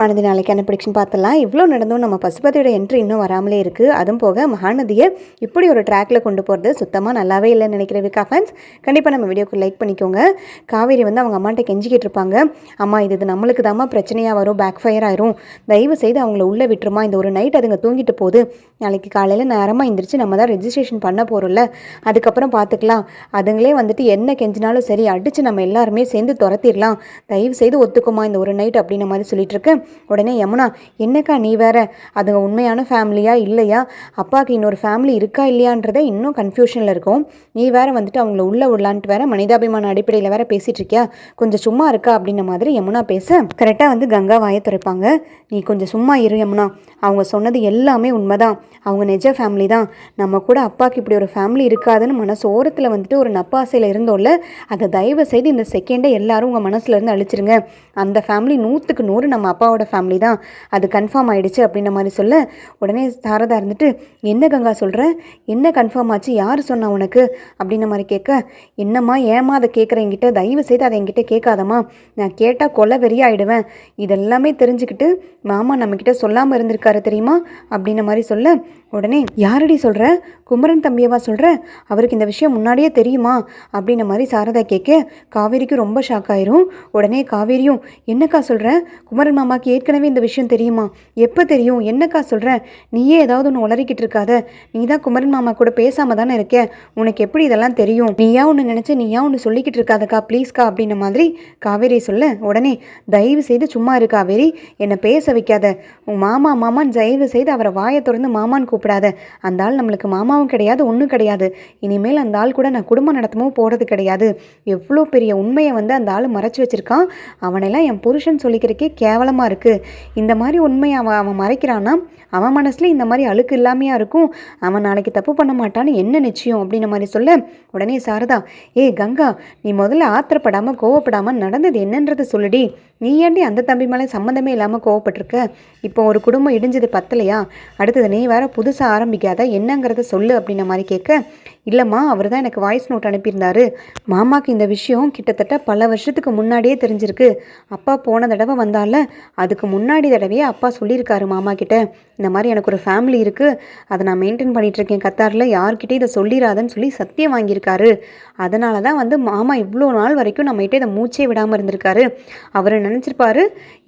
மகாநதி நாளைக்கான ப்ரிடிக்ஷன் பார்த்துலாம். இவ்வளோ நடந்தும் நம்ம பசுபதியோட என்ட்ரி இன்னும் வராமலே இருக்குது. அதுவும் போக மகாநதியை இப்படி ஒரு ட்ராக்ல கொண்டு போகிறது சுத்தமாக நல்லாவே இல்லைன்னு நினைக்கிற விகா ஃபேன்ஸ் கண்டிப்பாக நம்ம வீடியோக்கு லைக் பண்ணிக்கோங்க. காவேரி வந்து அவங்க அம்மாட்ட கெஞ்சிக்கிட்டு இருப்பாங்க, அம்மா இது நம்மளுக்கு தாம்மா பிரச்சனையாக வரும், பேக் ஃபயர் ஆயிரும், தயவு செய்து அவங்கள உள்ளே விட்டுருமா, இந்த ஒரு நைட் அதுங்க தூங்கிட்டு போகுது, நாளைக்கு காலையில் நேரமாக எழுந்திரிச்சு நம்ம தான் ரெஜிஸ்ட்ரேஷன் பண்ண போகிறோம்ல, அதுக்கப்புறம் பார்த்துக்கலாம், அதுங்களே வந்துட்டு என்ன கெஞ்சினாலும் சரி அடித்து நம்ம எல்லாருமே சேர்ந்து துரத்திடலாம், தயவு செய்து ஒத்துக்குமா இந்த ஒரு நைட் அப்படின்ன மாதிரி சொல்லிட்டு இருக்கு. உடனே யமுனா, என்னக்கா நீ வேற, அதுங்க உண்மையான ஃபேமிலியா இல்லையா, அப்பாவுக்கு இன்னொரு ஃபேமிலி இருக்கா இல்லையான்றதை இன்னும் கன்ஃபியூஷனில் இருக்கும், நீ வேற வந்துட்டு அவங்கள உள்ள விடலான்ட்டு வேற மனிதாபிமான அடிப்படையில் வேற பேசிட்டு இருக்கியா, கொஞ்சம் சும்மா இருக்கா அப்படின்ன மாதிரி யமுனா பேச கரெக்டாக வந்து கங்கா வாயை துறைப்பாங்க. நீ கொஞ்சம் சும்மா இரு யமுனா, அவங்க சொன்னது எல்லாமே உண்மைதான், அவங்க நிஜ ஃபேமிலி தான், நம்ம கூட அப்பாவுக்கு இப்படி ஒரு ஃபேமிலி இருக்காதுன்னு மனசு ஓரத்தில் வந்துட்டு ஒரு நப்பாசையில் இருந்தோம்ல, அதை தயவு செய்து இந்த செகண்டை எல்லாரும் உங்கள் மனசுலேருந்து அழிச்சிருங்க, அந்த ஃபேமிலி 100க்கு 100 நம்ம அப்பாவோட ஃபேமிலி தான், அது கன்ஃபார்ம் ஆகிடுச்சு அப்படின்ற மாதிரி சொல்ல உடனே சாரதா இருந்துட்டு, என்ன கங்கா சொல்கிற, என்ன கன்ஃபார்ம் ஆச்சு, யார் சொன்னா உனக்கு அப்படின்ன மாதிரி கேட்க, என்னம்மா ஏமா அதை கேட்குற, என்கிட்ட தயவு செய்து அதை என்கிட்ட கேட்காதம்மா, நான் கேட்டால் கொலை வெறியாயிடுவேன், இதெல்லாமே தெரிஞ்சுக்கிட்டு மாமா நம்மக்கிட்ட சொல்லாமல் இருந்திருக்காரு தெரியுமா அப்படின்ன மாதிரி சொல்ல உடனே யாரடி சொல்கிற, குமரன் தம்பியவா சொல்கிற, அவருக்கு இந்த விஷயம் முன்னாடியே தெரியுமா அப்படின்ன மாதிரி சாரதா கேட்க காவேரிக்கு ரொம்ப ஷாக் ஆயிரும். உடனே காவேரியும், என்னக்கா சொல்கிற, குமரன் மாமாக்கு ஏற்கனவே இந்த விஷயம் தெரியுமா, எப்போ தெரியும், என்னக்கா சொல்கிற, நீயே ஏதாவது ஒன்று உளறிக்கிட்டு இருக்காத, நீ தான் குமரன் மாமா கூட பேசாமல் தானே இருக்க, உனக்கு எப்படி இதெல்லாம் தெரியும், நீயா ஒன்று நினச்சி நீயா ஒன்று சொல்லிக்கிட்டு இருக்காதக்கா ப்ளீஸ்க்கா அப்படின்ன மாதிரி காவேரி சொல்ல உடனே தயவு செய்து சும்மா இரு காவேரி, என்னை பேச வைக்காத, உன் மாமா மாமான்னு தயவு செய்து அவரை வாயை திறந்து மாமான்னு கூப்பிடாத, அந்த ஆள் நம்மளுக்கு மாமாவும் கிடையாது ஒன்றும் கிடையாது, இனிமேல் அந்த ஆள் கூட நான் குடும்பம் நடத்தவும் போகிறது கிடையாது, எவ்வளோ பெரிய உண்மையை வந்து அந்த ஆள் மறைச்சி வச்சுருக்கான், அவனெல்லாம் என் புருஷன் சொல்லிக்கிறக்கே கேவலமாக இருக்குது, இந்த மாதிரி உண்மையை அவன் மறைக்கிறான்னா அவன் மனசில் இந்த மாதிரி அழுக்கு இல்லாமையா இருக்கும், அவன் நாளைக்கு தப்பு பண்ண மாட்டான்னு என்ன நிச்சயம் அப்படின்ன மாதிரி சொல்ல உடனே சாரதா, கங்கா நீ முதல்ல ஆத்திரப்படாமல் கோவப்படாமல் நடந்தது என்னன்றதை சொல்லுடி, நீ ஏண்டி அந்த தம்பி மேலே சம்மந்தமே இல்லாமல் கோவப்பட்டிருக்க, இப்போ ஒரு குடும்பம் இடிஞ்சது பத்தலையா, அடுத்தது நீ வேற புதுசாக ஆரம்பிக்காத, என்னங்கிறத சொல்லு அப்படின்ன மாதிரி கேட்க, இல்லைம்மா அவர் தான் எனக்கு வாய்ஸ் நோட் அனுப்பியிருந்தாரு, மாமாவுக்கு இந்த விஷயம் கிட்டத்தட்ட பல வருஷத்துக்கு முன்னாடியே தெரிஞ்சிருக்கு, அப்பா போன தடவை வந்தால அதுக்கு முன்னாடி தடவையே அப்பா சொல்லியிருக்காரு மாமா கிட்ட, இந்த மாதிரி எனக்கு ஒரு ஃபேமிலி இருக்குது, அதை நான் மெயின்டைன் பண்ணிகிட்ருக்கேன் கத்தாரில், யார்கிட்டே இதை சொல்லிடாதன்னு சொல்லி சத்தியம் வாங்கியிருக்காரு, அதனால தான் வந்து மாமா இவ்வளோ நாள் வரைக்கும் நம்மகிட்ட இதை மூச்சே விடாமல் இருந்திருக்காரு, அவர் நினச்சிருப்பாரு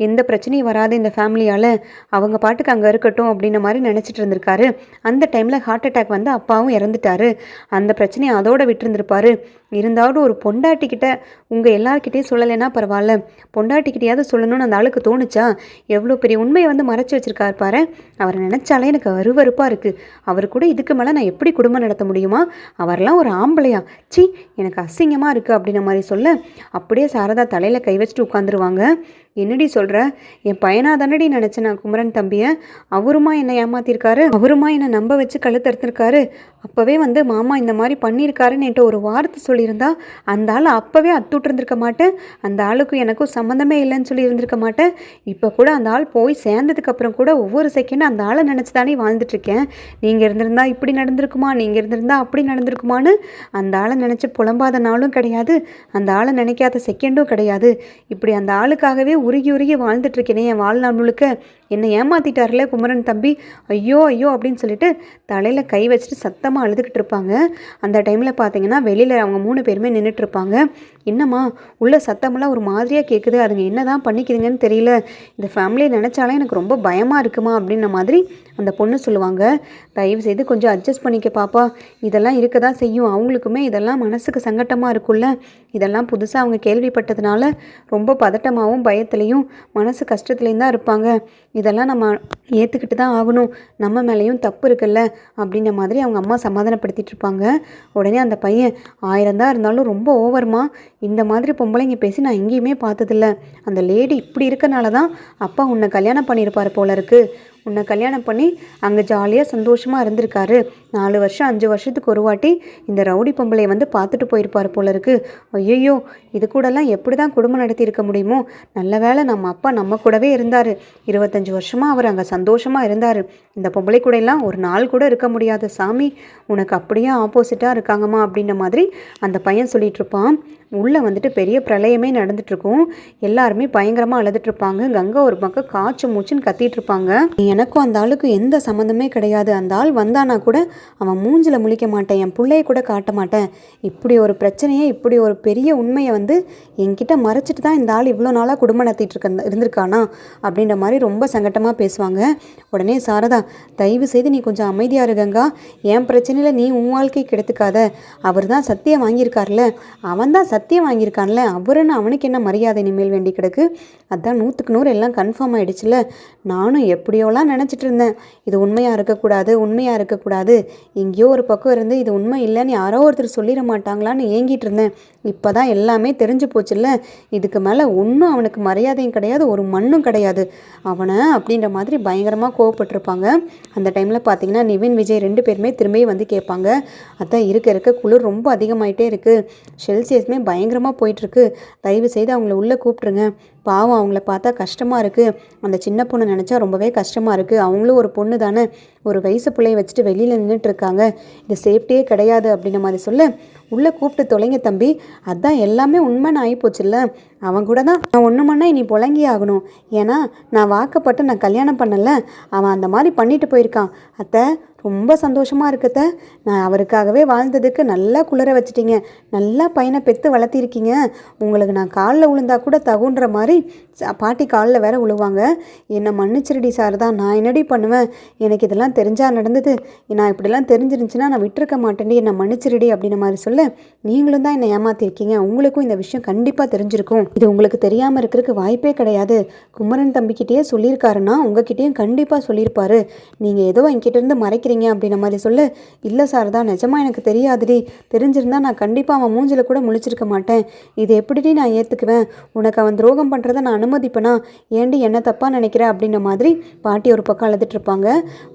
எந்த பிரச்சனையும் வராது இந்த ஃபேமிலியால், அவங்க பாட்டுக்கு அங்கே இருக்கட்டும் அப்படின்ன மாதிரி நினச்சிட்டு இருந்திருக்காரு, அந்த டைமில் ஹார்ட் அட்டாக் வந்து அப்பாவும் இறந்துட்டாரு, அந்த பிரச்சனையை அதோடு விட்டுருந்துருப்பாரு, இருந்தாலும் ஒரு பொண்டாட்டிக்கிட்ட உங்கள் எல்லார்கிட்டையும் சொல்லலைன்னா பரவாயில்ல, பொண்டாட்டிக்கிட்டையாவது சொல்லணும்னு அந்த ஆளுக்கு தோணுச்சா, எவ்வளோ பெரிய உண்மையை வந்து மறைச்சி வச்சுருக்காரு பாரு, அவரை நினச்சாலே எனக்கு அருவருப்பாக இருக்குது, அவர் கூட இதுக்கு மேலே நான் எப்படி குடும்பம் நடத்த முடியுமா, அவரெல்லாம் ஒரு ஆம்பளையா, சி எனக்கு அசிங்கமாக இருக்குது அப்படின்ன மாதிரி சொல்ல அப்படியே சாரதா தலையில் கை வச்சுட்டு உட்காந்துருவாங்க. என்னடி சொல்கிற, என் பையனாக தானடி நினச்சேன் நான் குமரன் தம்பியை, அவருமா என்னை ஏமாத்திருக்காரு, அவருமா என்னை நம்ப வச்சு கழுத்தறுத்திருக்காரு, அப்போவே வந்து மாமா இந்த மாதிரி பண்ணியிருக்காருன்னு என்கிட்ட ஒரு வார்த்தை சொல்லியிருந்தா அந்த ஆள் அப்போவே அத்துட்ருந்துருக்க மாட்டேன், அந்த ஆளுக்கும் எனக்கும் சம்மந்தமே இல்லைன்னு சொல்லி இருந்திருக்க மாட்டேன், இப்போ கூட அந்த ஆள் போய் சேர்ந்ததுக்கப்புறம் கூட ஒவ்வொரு செகண்டும் அந்த ஆளை நினச்சி தானே வாழ்ந்துட்டுருக்கேன், நீங்கள் இருந்திருந்தா இப்படி நடந்திருக்குமா, நீங்கள் இருந்திருந்தா அப்படி நடந்திருக்குமான்னு அந்த ஆளை நினச்சி புலம்பாத நாளும் கிடையாது, அந்த ஆளை நினைக்காத செகண்டும் கிடையாது, இப்படி அந்த ஆளுக்காகவே உருகி உருகி வாழ்ந்துட்டுருக்கேனே என் வாழ்நாள் முழுக்க, என்னை ஏமாற்றிட்டார்ல குமரன் தம்பி, ஐயோ ஐயோ அப்படின்னு சொல்லிட்டு தலையில் கை வச்சுட்டு சத்தமாக அழுதுகிட்டு இருப்பாங்க. அந்த டைமில் பார்த்தீங்கன்னா வெளியில் அவங்க 3 பேருமே நின்றுட்டுருப்பாங்க. என்னம்மா உள்ள சத்தமெல்லாம் ஒரு மாதிரியாக கேட்குது, அதுங்க என்ன தான் பண்ணிக்குதுங்கன்னு தெரியல, இந்த ஃபேமிலியை நினச்சாலே எனக்கு ரொம்ப பயமாக இருக்குமா அப்படின்ன மாதிரி அந்த பொண்ணு சொல்லுவாங்க. தயவு செய்து கொஞ்சம் அட்ஜஸ்ட் பண்ணிக்க பாப்பா, இதெல்லாம் இருக்க தான் செய்யும், அவங்களுக்குமே இதெல்லாம் மனசுக்கு சங்கட்டமாக இருக்குல்ல, இதெல்லாம் புதுசாக அவங்க கேள்விப்பட்டதுனால ரொம்ப பதட்டமாகவும் பயத்துலேயும் மனசு கஷ்டத்துலேயும் தான் இருப்பாங்க, இதெல்லாம் நம்ம ஏற்றுக்கிட்டு தான் ஆகணும், நம்ம மேலேயும் தப்பு இருக்குல்ல அப்படின்ன மாதிரி அவங்க அம்மா சமாதானப்படுத்திட்டு இருப்பாங்க. உடனே அந்த பையன் 1000 தான் இருந்தாலும் ரொம்ப ஓவர்மா, இந்த மாதிரி பொம்பளைங்க பேசி நான் எங்கேயுமே பார்த்ததில்ல, அந்த லேடி இப்படி இருக்கனால தான் அப்பா உன்னை கல்யாணம் பண்ணியிருப்பார் போல இருக்குது, உன்னை கல்யாணம் பண்ணி அங்கே ஜாலியாக சந்தோஷமாக இருந்திருக்காரு. 4 வருஷம் 5 வருஷத்துக்கு ஒரு வாட்டி இந்த ரவுடி பொம்பளை வந்து பார்த்துட்டு போயிருப்பார் போல இருக்கு. ஐயோ, இது கூடலாம் எப்படி தான் குடும்பம் நடத்தி இருக்க முடியுமோ? நல்ல வேளை நம்ம அப்பா நம்ம கூடவே இருந்தார். 25 வருஷமாக அவர் அங்கே சந்தோஷமாக இருந்தார். இந்த பொம்பளை கூட எல்லாம் ஒரு நாள் கூட இருக்க முடியாது சாமி. உனக்கு அப்படியே ஆப்போசிட்டாக இருக்காங்கம்மா அப்படின்ற மாதிரி அந்த பையன் சொல்லிட்டு இருப்பான். உள்ளே வந்துட்டு பெரிய பிரளயமே நடந்துட்டுருக்கும். எல்லாருமே பயங்கரமாக அழுதுட்ருப்பாங்க. கங்கா ஒரு பக்கம் காய்ச்சி மூச்சுன்னு கத்திட்டு இருப்பாங்க. எனக்கும் அந்த ஆளுக்கு எந்த சம்மந்தமே கிடையாது. அந்த ஆள் வந்தானா கூட அவன் மூஞ்சில் முழிக்க மாட்டேன், என் பிள்ளைய கூட காட்ட மாட்டேன். இப்படி ஒரு பிரச்சனையை, இப்படி ஒரு பெரிய உண்மையை வந்து என்கிட்ட மறைச்சிட்டு தான் இந்த ஆள் இவ்வளோ நாளாக குடும்பம் நடத்திட்டு இருந்திருக்கானா அப்படின்ற மாதிரி ரொம்ப சங்கட்டமாக பேசுவாங்க. உடனே சாரதா, தயவு செய்து நீ கொஞ்சம் அமைதியாக இரு கங்கா. என் பிரச்சனையில் நீ உன் வாழ்க்கை கெடுத்துக்காத. அவர் தான் சத்தியம் வாங்கியிருக்கார்ல, அவன் தான் சத்தியம் வாங்கியிருக்கான்ல, அவருன்னு அவனுக்கு என்ன மரியாதை இனிமேல் வேண்டி கிடக்கு? அதான் 100க்கு 100 எல்லாம் கன்ஃபார்ம் ஆகிடுச்சுல. நானும் எப்படியோலாம் நினச்சிட்டு இருந்தேன், இது உண்மையாக இருக்கக்கூடாது, எங்கேயோ ஒரு பக்கம் இருந்து இது உண்மை இல்லைன்னு யாரோ ஒருத்தர் சொல்லிட மாட்டாங்களான்னு ஏங்கிட்டு இருந்தேன். இப்போ தான் எல்லாமே தெரிஞ்சு போச்சுல்ல. இதுக்கு மேலே ஒன்றும் அவனுக்கு மரியாதையும் கிடையாது, ஒரு மண்ணும் கிடையாது அவனை அப்படின்ற மாதிரி பயங்கரமாக கோவப்பட்டிருப்பாங்க. அந்த டைமில் பார்த்தீங்கன்னா நிவின் விஜய் 2 பேருமே திரும்பி வந்து கேட்பாங்க, அதான் இருக்க குளிர் ரொம்ப அதிகமாகிட்டே இருக்குது, செல்சியஸுமே பயங்கரமாக போயிட்டுருக்கு, தயவு செய்து அவங்கள உள்ளே கூப்பிட்ருங்க, பாவம் அவங்கள பார்த்தா கஷ்டமாக இருக்குது, அந்த சின்ன பொண்ணு நினச்சா ரொம்பவே கஷ்டமாக இருக்குது, அவங்களும் ஒரு பொண்ணு தானே, ஒரு வயசு பிள்ளையை வச்சுட்டு வெளியில் நின்றுட்டுருக்காங்க, இது சேஃப்டியே கிடையாது அப்படின்ற மாதிரி சொல்ல, உள்ளே கூப்பிட்டு தொலைங்க தம்பி, அதான் எல்லாமே உண்மைன்னு ஆகிப்போச்சுல்ல, அவன் கூட தான் நான் ஒன்று மண்ணா இனி புழங்கி ஆகணும், ஏன்னா நான் வாக்கப்பட்டு நான் கல்யாணம் பண்ணல, அவன் அந்த மாதிரி பண்ணிட்டு போயிருக்கான். அத்தை ரொம்ப சந்தோஷமாக இருக்கத்த, நான் அவருக்காகவே வாழ்ந்ததுக்கு நல்லா குளிர வச்சிட்டிங்க, நல்லா பையனை பெற்று வளர்த்திருக்கீங்க, உங்களுக்கு நான் காலில் விழுந்தா கூட தகுன்ற மாதிரி பாட்டி காலில் வேற விழுவாங்க, என்னை மன்னிச்சிருடி சார் தான், நான் என்னடி பண்ணுவேன், எனக்கு இதெல்லாம் தெரிஞ்சா நடந்தது, நான் இப்படிலாம் தெரிஞ்சிருந்துச்சுன்னா நான் விட்டுருக்க மாட்டேன்டி, என்னை மன்னிச்சிருடி அப்படின்ற மாதிரி சொல்ல, நீங்களும் தான் என்னை ஏமாத்திருக்கீங்க, உங்களுக்கும் இந்த விஷயம் கண்டிப்பாக தெரிஞ்சிருக்கும், இது உங்களுக்கு தெரியாமல் இருக்கிறதுக்கு வாய்ப்பே கிடையாது, குமரன் தம்பிக்கிட்டேயே சொல்லியிருக்காருன்னா உங்ககிட்டயும் கண்டிப்பாக சொல்லியிருப்பாரு, நீங்கள் ஏதோ என்கிட்டேருந்து மறைக்கிறீங்க அப்படின்ற மாதிரி சொல்ல, இல்லை சார் தான், நிஜமாக எனக்கு தெரியாதுடி, தெரிஞ்சிருந்தா நான் கண்டிப்பாக அவன் மூஞ்சில் கூட முழிச்சிருக்க மாட்டேன், இது எப்படிடி நான் ஏற்றுக்குவேன், உனக்கு அவன் துரோகம் பண்ணுறதை நான் அனுமதிப்பேனா, ஏண்டி என்ன தப்பாக நினைக்கிற அப்படின்ற மாதிரி பாட்டி ஒரு பக்கம் அழுதுட்டு இருப்பாங்க.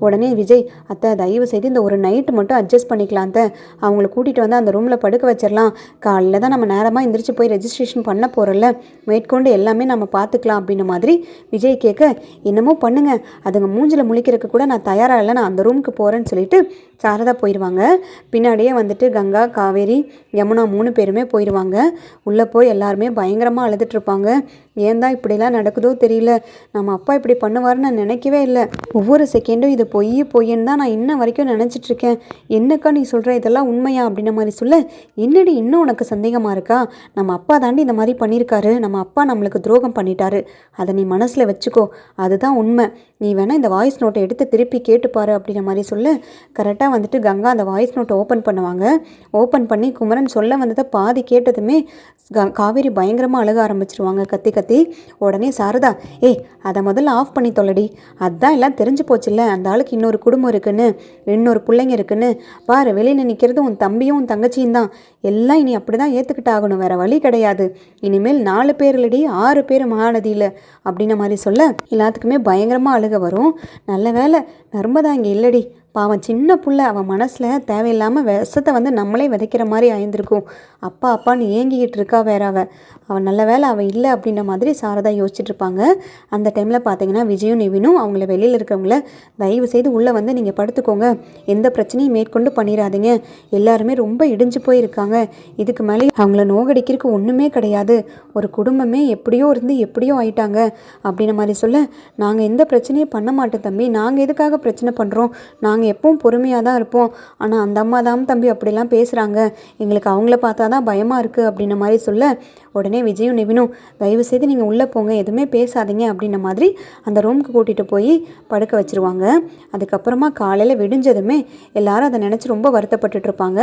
உடனே விஜய், அத்தை தயவு செய்து இந்த ஒரு நைட்டு மட்டும் அட்ஜஸ்ட் பண்ணிக்கலாம் அத்தை, அவங்கள கூட்டிகிட்டு வந்து அந்த ரூமில் படுக்க வச்சிடலாம், காலையில் தான் நம்ம நேரமாக எந்திரிச்சு போய் ரெஜிஸ்ட்ரேஷன் பண்ண போகிறோம்ல, மேற்கொண்டு எல்லாமே நம்ம பார்த்துக்கலாம் அப்படின்ற மாதிரி விஜய் கேட்க, என்னமோ பண்ணுங்க, அதுங்க மூஞ்சில் முழிக்கிறதுக்கு கூட நான் தயாராக இல்லை, நான் அந்த ரூமுக்கு போகிறேன்னு சொல்லிட்டு சாரதா போயிடுவாங்க. பின்னாடியே வந்துட்டு கங்கா, காவேரி, யமுனா 3 பேருமே போயிடுவாங்க. உள்ளே போய் எல்லாருமே பயங்கரமாக அழுதுட்ருப்பாங்க. ஏன் தான் இப்படிலாம் நடக்குதோ தெரியல, நம்ம அப்பா இப்படி பண்ணுவார்னு நான் நினைக்கவே இல்லை, ஒவ்வொரு செகண்டும் இது பொய்ன்னு தான் நான் இன்ன வரைக்கும் நினச்சிட்ருக்கேன், என்னக்கா நீ சொல்கிற இதெல்லாம் உண்மையா அப்படின்ற மாதிரி சொல்ல, என்னடி இன்னும் உனக்கு சந்தேகமாக இருக்கா, நம்ம அப்பா தாண்டி இந்த மாதிரி பண்ணியிருக்காரு, நம்ம அப்பா நம்மளுக்கு துரோகம் பண்ணிட்டாரு, அதை நீ மனசில் வச்சுக்கோ, அதுதான் உண்மை, நீ வேணால் இந்த வாய்ஸ் நோட்டை எடுத்து திருப்பி கேட்டுப்பாரு அப்படின்ற மாதிரி சொல்ல, கரெக்டாக வந்துட்டு கங்கா அந்த வாய்ஸ் நோட்டை ஓப்பன் பண்ணுவாங்க. ஓப்பன் பண்ணி குமரன் சொல்ல வந்ததை பாதி கேட்டதுமே காவேரி பயங்கரமாக அழுக ஆரம்பிச்சிருவாங்க கத்தி கத்தி. உடனே சாரதா, ஏய் அதை முதல்ல ஆஃப் பண்ணி தொல்லடி, அதான் எல்லாம் தெரிஞ்சு போச்சுல்ல, அந்த ஆளுக்கு இன்னொரு குடும்பம் இருக்குன்னு, இன்னொரு பிள்ளைங்க இருக்குன்னு, பாரு வெளியில் நிற்கிறது உன் தம்பியும் உன் தங்கச்சியும் தான், எல்லாம் இனி அப்படி தான் ஏற்றுக்கிட்டு ஆகணும், வேறு வழி கிடையாது, இனிமேல் 4 பேர் இல்லடி 6 பேர் மகாநதியில் அப்படின்ன மாதிரி சொல்ல, எல்லாத்துக்குமே பயங்கரமாக அழுக வரும். நல்ல வேலை நர்மதா இங்கே இல்லடி, பாவன் சின்ன புள்ள, அவன் மனசில் தேவையில்லாமல் விஷத்தை வந்து நம்மளே விதைக்கிற மாதிரி ஆயிருந்திருக்கும், அப்பா அப்பான்னு ஏங்கிக்கிட்டு இருக்கா வேற அவன் நல்ல வேலை அவள் இல்லை அப்படின்ற மாதிரி சாரதா யோசிச்சுட்டு இருப்பாங்க. அந்த டைமில் பார்த்தீங்கன்னா விஜயும் நிவினும் அவங்கள வெளியில் இருக்கவங்கள, தயவு செய்து உள்ளே வந்து நீங்கள் படுத்துக்கோங்க, எந்த பிரச்சனையும் மேற்கொண்டு பண்ணிடாதீங்க, எல்லாருமே ரொம்ப இடிஞ்சு போயிருக்காங்க, இதுக்கு மேலே அவங்கள நோகடிக்கிறதுக்கு ஒன்றுமே கிடையாது, ஒரு குடும்பமே எப்படியோ இருந்து எப்படியோ ஆயிட்டாங்க அப்படின்ற மாதிரி சொல்ல, நாங்கள் எந்த பிரச்சனையும் பண்ண மாட்டோம் தம்பி, நாங்கள் எதுக்காக பிரச்சனை பண்ணுறோம், நாங்கள் எப்பவும் பொறுமையாக தான் இருப்போம், ஆனால் அந்த அம்மா தான் தம்பி அப்படிலாம் பேசுகிறாங்க, எங்களுக்கு அவங்கள பார்த்தா தான் பயமாக இருக்குது அப்படின்ற மாதிரி சொல்ல, உடனே விஜயும் நிவினும் தயவு செய்து நீங்கள் உள்ளே போங்க, எதுவுமே பேசாதீங்க அப்படின்ற மாதிரி அந்த ரூமுக்கு கூட்டிகிட்டு போய் படுக்க வச்சுருவாங்க. அதுக்கப்புறமா காலையில் விடிஞ்சதுமே எல்லாரும் அதை நினச்சி ரொம்ப வருத்தப்பட்டுட்டு இருப்பாங்க.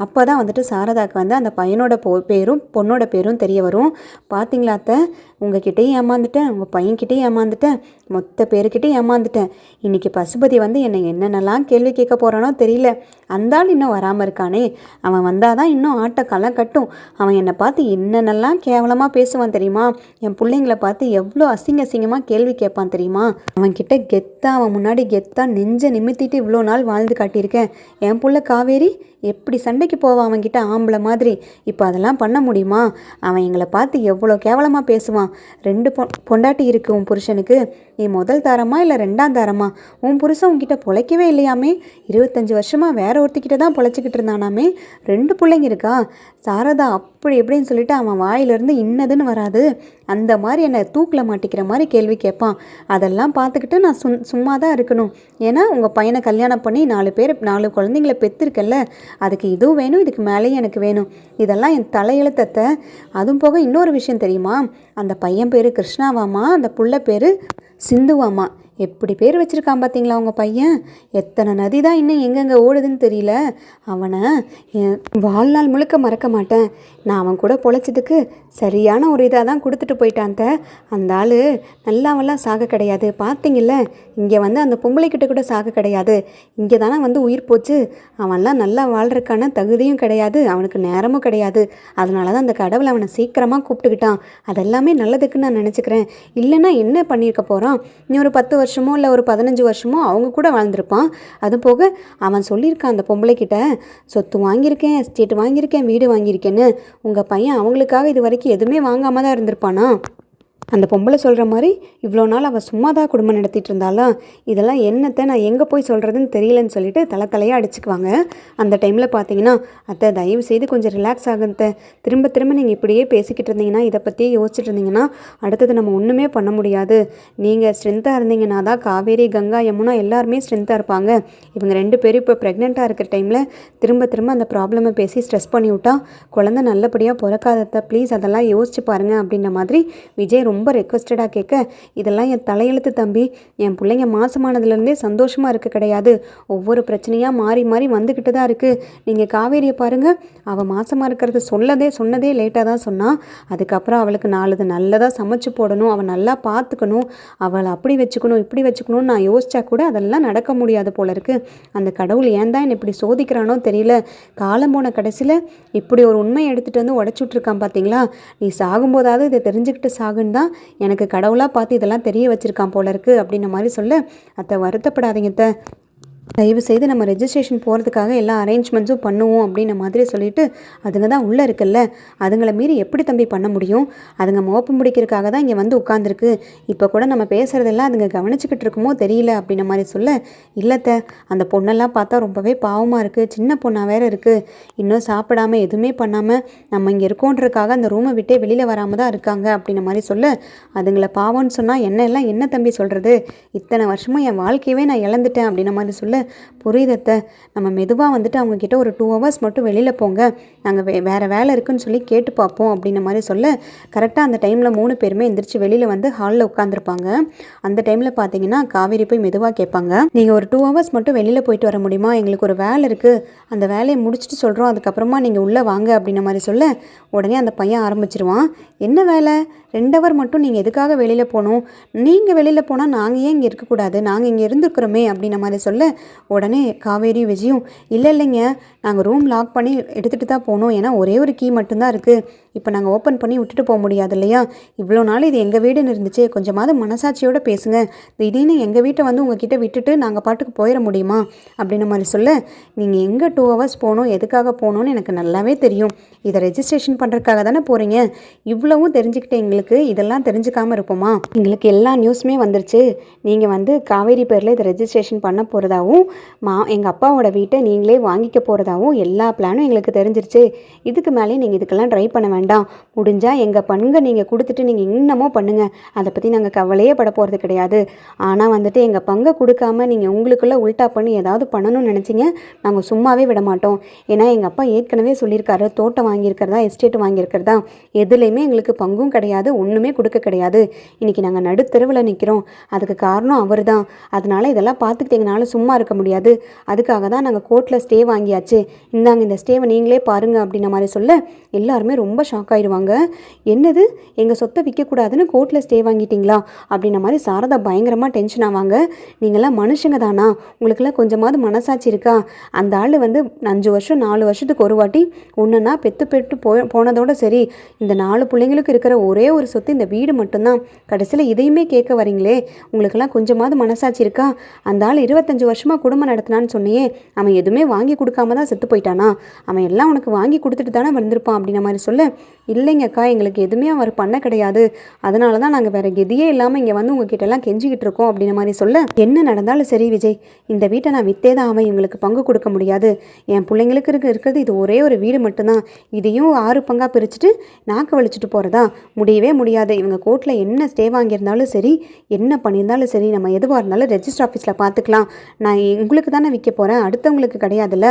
அப்போ தான் வந்துட்டு சாரதாக்கு வந்து அந்த பையனோட பேரும் பொண்ணோட பேரும் தெரிய வரும். பார்த்தீங்களா அத்தை, உங்ககிட்டையும் ஏமாந்துட்டேன், உங்கள் பையன்கிட்டையும் ஏமாந்துட்டேன், மொத்த பேருக்கிட்டையும் ஏமாந்துட்டேன், இன்றைக்கி பசுபதி வந்து என்னை என்னென்னலாம் கேள்வி கேட்க போகிறானோ தெரியல, அந்த ஆள் இன்னும் வராமல் இருக்கானே, அவன் வந்தால் தான் இன்னும் ஆட்டை களை கட்டும், அவன் என்னை பார்த்து என்னென்னலாம் கேவலமாக பேசுவான் தெரியுமா? என் பிள்ளைங்களை பார்த்து எவ்வளோ அசிங்கமாக கேள்வி கேட்பான் தெரியுமா? அவன்கிட்ட கெத்தாக, அவன் முன்னாடி கெத்தாக நெஞ்சை நிமித்திட்டு இவ்வளோ நாள் வாழ்ந்து காட்டியிருக்கேன். என் புள்ள காவேரி எப்படி சண்டைக்கு போவான் அவன்கிட்ட ஆம்பளை மாதிரி. இப்போ அதெல்லாம் பண்ண முடியுமா? அவன் எங்களை பார்த்து எவ்வளோ கேவலமாக பேசுவான். 2 பொண்டாட்டி இருக்குது உன் புருஷனுக்கு. நீ முதல் தாரமா இல்லை 2ஆம் தாரமா? உன் புருஷன் உன்கிட்ட பொழைக்கவே இல்லையாமே. 25 வருஷமாக வேற ஒருத்திக்கிட்ட தான் பொழைச்சிக்கிட்டு இருந்தானாமே. 2 பிள்ளைங்க இருக்கா. சாரதா அப்படி எப்படின்னு சொல்லிட்டு அவன் வாயிலிருந்து இன்னதுன்னு வராது. அந்த மாதிரி என்னை தூக்கில் மாட்டிக்கிற மாதிரி கேள்வி கேட்பான். அதெல்லாம் பார்த்துக்கிட்டு நான் சும்மா தான் இருக்கணும். ஏன்னா உங்கள் பையனை கல்யாணம் பண்ணி 4 குழந்தைங்களை பெற்றிருக்கல்ல, அதுக்கு இதுவும் வேணும், இதுக்கு மேலேயும் எனக்கு வேணும். இதெல்லாம் என் தலையெழுத்தத்தை. அதுவும் போக இன்னொரு விஷயம் தெரியுமா? அந்த பையன் பேர் கிருஷ்ணாவாமா, அந்த புள்ள பேர் சிந்துவாமா. எப்படி பேர் வச்சுருக்கான் பார்த்தீங்களா உங்கள் பையன்? எத்தனை நதி தான் இன்னும் எங்கெங்கே ஓடுதுன்னு தெரியல. அவனை என் வாழ்நாள் முழுக்க மறக்க மாட்டேன். நான் அவன் கூட பொழைச்சதுக்கு சரியான ஒரு இதாக தான் கொடுத்துட்டு போயிட்டான். அந்த ஆள் நல்லாவெல்லாம் சாக கிடையாது. பார்த்தீங்கல்ல, இங்கே வந்து அந்த பொம்பளைக்கிட்ட கூட சாக கிடையாது. இங்கே தானே வந்து உயிர் போச்சு. அவன்லாம் நல்லா வாழ்கிறதுக்கான தகுதியும் கிடையாது, அவனுக்கு நேரமும் கிடையாது. அதனால தான் அந்த கடவுளை அவனை சீக்கிரமாக கூப்பிட்டுக்கிட்டான். அதெல்லாமே நல்லதுக்குன்னு நான் நினச்சிக்கிறேன். இல்லைன்னா என்ன பண்ணியிருக்க போகிறான்? நீ ஒரு 10 வருஷமோ இல்லை ஒரு 15 வருஷமோ அவங்க கூட வாழ்ந்திருப்பான். அது போக அவன் சொல்லியிருக்கான் அந்த பொம்பளைக்கிட்ட, சொத்து வாங்கியிருக்கேன், எஸ்டேட் வாங்கியிருக்கேன், வீடு வாங்கியிருக்கேன்னு. உங்கள் பையன் அவங்களுக்காக இது வரைக்கும் எதுவுமே வாங்காமல் தான் இருந்திருப்பானா? அந்த பொம்பளை சொல்கிற மாதிரி இவ்வளோ நாள் அவள் சும்மா தான் குடும்பம் நடத்திட்டு இருந்தாலும் இதெல்லாம் என்னத்தை நான் எங்கே போய் சொல்கிறதுன்னு தெரியலன்னு சொல்லிட்டு தலையாக அடிச்சுக்குவாங்க. அந்த டைமில் பார்த்தீங்கன்னா, அத்தை தயவு செய்து கொஞ்சம் ரிலாக்ஸ் ஆகுத்த, திரும்ப நீங்கள் இப்படியே பேசிக்கிட்டு இருந்தீங்கன்னா, இதை பற்றியே யோசிச்சுட்டு இருந்தீங்கன்னா அடுத்தது நம்ம ஒன்றுமே பண்ண முடியாது. நீங்கள் ஸ்ட்ரென்த்தாக இருந்தீங்கன்னா தான் காவேரி, கங்கா, யமுனா எல்லாருமே ஸ்ட்ரென்த்தாக இருப்பாங்க. இவங்க 2 பேரும் இப்போ ப்ரெக்னெண்ட்டாக இருக்கிற டைமில் திரும்ப அந்த ப்ராப்ளமை பேசி ஸ்ட்ரெஸ் பண்ணி விட்டா குழந்தை நல்லபடியாக பிறக்காதத்தை, ப்ளீஸ் அதெல்லாம் யோசிச்சு பாருங்கள் அப்படின்ற மாதிரி விஜய் ரொம்ப ரெக்வஸ்டடாக கேட்க, இதெல்லாம் என் தலையெழுத்து தம்பி. என் பிள்ளைங்க மாசமானதுலேருந்தே சந்தோஷமாக இருக்க கிடையாது. ஒவ்வொரு பிரச்சனையாக மாறி வந்துக்கிட்டு தான் இருக்குது. நீங்கள் காவேரியை பாருங்கள், அவள் மாசமாக இருக்கிறது சொன்னதே லேட்டாக தான் சொன்னான். அதுக்கப்புறம் அவளுக்கு 4 நல்லதாக சமைச்சு போடணும், அவள் நல்லா பார்த்துக்கணும், அவளை அப்படி வச்சுக்கணும் இப்படி வச்சுக்கணும்னு நான் யோசிச்சா கூட அதெல்லாம் நடக்க முடியாது போல இருக்குது. அந்த கடவுள் ஏன் தான் என்னை இப்படி சோதிக்கிறானோ தெரியல. காலம் போன கடைசியில் இப்படி ஒரு உண்மையை எடுத்துகிட்டு வந்து உடச்சி விட்ருக்கான் பார்த்தீங்களா? நீ சாகும்போதாவது இதை தெரிஞ்சுக்கிட்டு சாகுன்னு தான் எனக்கு கடவுளாக பார்த்து இதெல்லாம் தெரிய வச்சுருக்கான் போல இருக்குது அப்படின்ன மாதிரி சொல்ல, அத்தை வருத்தப்படாதீங்க அத்தை, தயவு செய்து நம்ம ரெஜிஸ்ட்ரேஷன் போகிறதுக்காக எல்லா அரேஞ்ச்மெண்ட்ஸும் பண்ணுவோம் அப்படின்ன மாதிரி சொல்லிவிட்டு, அதுங்க தான் உள்ளே இருக்குல்ல, அதுங்களை மீறி எப்படி தம்பி பண்ண முடியும்? அதுங்க மோப்பம் முடிக்கிறதுக்காக தான் இங்கே வந்து உட்காந்துருக்கு. இப்போ கூட நம்ம பேசுகிறதெல்லாம் அதுங்க கவனிச்சுக்கிட்டு இருக்குமோ தெரியல அப்படின்ன மாதிரி சொல்ல, இல்லைத்த, அந்த பொண்ணெல்லாம் பார்த்தா ரொம்பவே பாவமாக இருக்குது, சின்ன பொண்ணாக வேறு இருக்குது, இன்னும் சாப்பிடாமல் எதுவுமே பண்ணாமல் நம்ம இங்கே இருக்கோன்றதுக்காக அந்த ரூமை விட்டே வெளியில் வராமல் தான் இருக்காங்க அப்படின்ன மாதிரி சொல்ல, அதுங்களை பாவம்னு சொன்னால் என்ன தம்பி சொல்கிறது? இத்தனை வருஷமும் என் வாழ்க்கையவே நான் இழந்துட்டேன் அப்படின்ன மாதிரி சொல்ல, புரியுதத்தை, நம்ம மெதுவாக வந்துட்டு அவங்கக்கிட்ட ஒரு 2 hours மட்டும் வெளியில் போங்க, நாங்கள் வேறு வேலை இருக்குன்னு சொல்லி கேட்டு பார்ப்போம் அப்படின்ன மாதிரி சொல்ல, கரெக்டாக அந்த டைமில் 3 பேருமே எந்திரிச்சு வெளியில் வந்து ஹாலில் உட்காந்துருப்பாங்க. அந்த டைமில் பார்த்தீங்கன்னா காவேரி போய் மெதுவாக கேட்பாங்க, நீங்கள் ஒரு 2 hours மட்டும் வெளியில் போயிட்டு வர முடியுமா? எங்களுக்கு ஒரு வேலை இருக்குது, அந்த வேலையை முடிச்சுட்டு சொல்கிறோம், அதுக்கப்புறமா நீங்கள் உள்ளே வாங்க அப்படின்ன மாதிரி சொல்ல, உடனே அந்த பையன் ஆரம்பிச்சிருவான், என்ன வேலை? 2 hour மட்டும் நீங்கள் எதுக்காக வெளியில் போகணும்? நீங்கள் வெளியில் போனால் நாங்கள் ஏன் இங்கே இருக்கக்கூடாது? நாங்கள் இங்கே இருந்துருக்குறோமே அப்படின்ன மாதிரி சொல்ல, உடனே காவேரி விஜயும், இல்லைங்க, நாங்கள் ரூம் லாக் பண்ணி எடுத்துகிட்டு தான் போகணும், ஏன்னா ஒரே ஒரு கீ மட்டும்தான் இருக்குது, இப்போ நாங்கள் ஓப்பன் பண்ணி விட்டுட்டு போக முடியாது இல்லையா? இவ்வளோ நாள் இது எங்கள் வீடுன்னு இருந்துச்சு, கொஞ்சமாவது மனசாட்சியோடு பேசுங்க, திடீர்னு எங்கள் வீட்டை வந்து உங்ககிட்ட விட்டுட்டு நாங்கள் பாட்டுக்கு போயிட முடியுமா அப்படின்ன மாதிரி சொல்ல, நீங்கள் எங்கே 2 hours போகணும், எதுக்காக போகணுன்னு எனக்கு நல்லாவே தெரியும், இதை ரெஜிஸ்ட்ரேஷன் பண்ணுறதுக்காக தானே போகிறீங்க, இவ்வளவும் தெரிஞ்சுக்கிட்டு எங்களுக்கு இதெல்லாம் தெரிஞ்சுக்காமல் இருப்போமா? எங்களுக்கு எல்லா நியூஸுமே வந்துருச்சு, நீங்கள் வந்து காவேரி பேரில் இதை ரெஜிஸ்ட்ரேஷன் பண்ண போகிறதாவும் எங்கள் அப்பாவோட வீட்டை நீங்களே வாங்கிக்க போகிறதாவும் எல்லா பிளானும் எங்களுக்கு தெரிஞ்சிருச்சு. இதுக்கு மேலே நீங்கள் இதுக்கெல்லாம் ட்ரை பண்ண வேண்டாம். முடிஞ்சால் எங்கள் பங்கை நீங்கள் கொடுத்துட்டு நீங்கள் இன்னமும் பண்ணுங்கள், அதை பற்றி நாங்கள் கவலையே பட போகிறது கிடையாது. ஆனால் வந்துட்டு எங்கள் பங்கை கொடுக்காம நீங்கள் உங்களுக்குள்ளே உல்ட்டா பண்ணி ஏதாவது பண்ணணும்னு நினச்சிங்க, நாங்கள் சும்மாவே விட மாட்டோம். ஏன்னா எங்கள் அப்பா ஏற்கனவே சொல்லியிருக்காரு, தோட்டம் வாங்கியிருக்கிறதா எஸ்டேட் வாங்கியிருக்கிறதா எதுலேயுமே எங்களுக்கு பங்கும் கிடையாது, ஒன்றுமே கொடுக்க கிடையாது. இன்றைக்கி நாங்கள் நடுத்தெருவில் நிற்கிறோம், அதுக்கு காரணம் அவர் தான். அதனால் இதெல்லாம் பார்த்துக்கிட்டு எங்களால் சும்மா இருக்க முடியாது, அதுக்காக தான் நாங்கள் கோர்ட்டில் ஸ்டே வாங்கியாச்சு, இந்தாங்க இந்த ஸ்டேவை நீங்களே பாருங்கள் அப்படின்ன மாதிரி சொல்ல, எல்லாருமே ரொம்ப ஷாக் ஆயிடுவாங்க. என்னது, எங்கள் சொத்தை விற்கக்கூடாதுன்னு கோர்ட்டில் ஸ்டே வாங்கிட்டீங்களா அப்படின்ன மாதிரி சாரதா பயங்கரமாக டென்ஷன் ஆவாங்க. நீங்களாம் மனுஷங்க தானா, உங்களுக்கெல்லாம் கொஞ்சமாவது மனசாட்சி இருக்கா? அந்த ஆள் வந்து 5 வருஷம் 4 வருஷத்துக்கு ஒரு வாட்டி ஒன்றுன்னா பெற்று போனதோட சரி, இந்த 4 பிள்ளைங்களுக்கு இருக்கிற ஒரே ஒரு சொத்து இந்த வீடு மட்டும்தான். கடைசியில் இதையுமே கேட்க வரீங்களே, உங்களுக்கெல்லாம் கொஞ்சமாவது மனசாட்சி இருக்கா? அந்த ஆள் 25 வருஷமாக குடும்பம் நடத்தினான்னு சொன்னியே, அவன் எதுவுமே வாங்கி கொடுக்காம தான் செத்து போயிட்டானா? அவன் எல்லாம் உனக்கு வாங்கி கொடுத்துட்டு தானே வந்திருப்பான் அப்படின்ன மாதிரி சொல்ல, இல்லைங்கக்கா, எங்களுக்கு எதுவுமே அவர் பண்ண கிடையாது, அதனால தான் நாங்கள் வேறு கெதியே இல்லாமல் இங்கே வந்து உங்ககிட்ட எல்லாம் கெஞ்சிக்கிட்டு இருக்கோம் அப்படின்ன மாதிரி சொல்ல, என்ன நடந்தாலும் சரி விஜய், இந்த வீட்டை நான் விற்றே தான் அவன் இவங்களுக்கு பங்கு கொடுக்க முடியாது. என் பிள்ளைங்களுக்கு இருக்கிறது இது ஒரே ஒரு வீடு மட்டும்தான். இதையும் 6 பங்காக பிரிச்சுட்டு நாக்கு வலிச்சுட்டு போகிறதா? முடியவே முடியாது. இவங்க கோர்ட்டில் என்ன ஸ்டே வாங்கியிருந்தாலும் சரி, என்ன பண்ணியிருந்தாலும் சரி, நம்ம எதுவாக இருந்தாலும் ரெஜிஸ்டர் ஆஃபீஸில் பார்த்துக்கலாம். நான் உங்களுக்கு தானே விற்க போகிறேன், அடுத்தவங்களுக்கு கிடையாதுல்ல.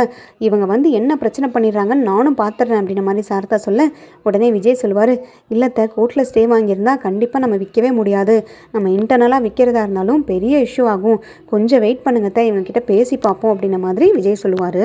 இவங்க வந்து என்ன பிரச்சனை பண்ணிடுறாங்கன்னு நானும் பார்த்துட்றேன் அப்படின்ன மாதிரி சாரதா சொல்ல, உடனே விஜய் சொல்லுவார், இல்லைத்த, கோர்ட்டில் ஸ்டே வாங்கியிருந்தா கண்டிப்பாக நம்ம விற்கவே முடியாது. நம்ம இன்டர்னலாக விற்கிறதா இருந்தாலும் பெரிய இஷ்யூ ஆகும். கொஞ்சம் வெயிட் பண்ணுங்கத்த, இவங்ககிட்ட பேசி பார்ப்போம் அப்படின்ன மாதிரி விஜய் சொல்லுவார்.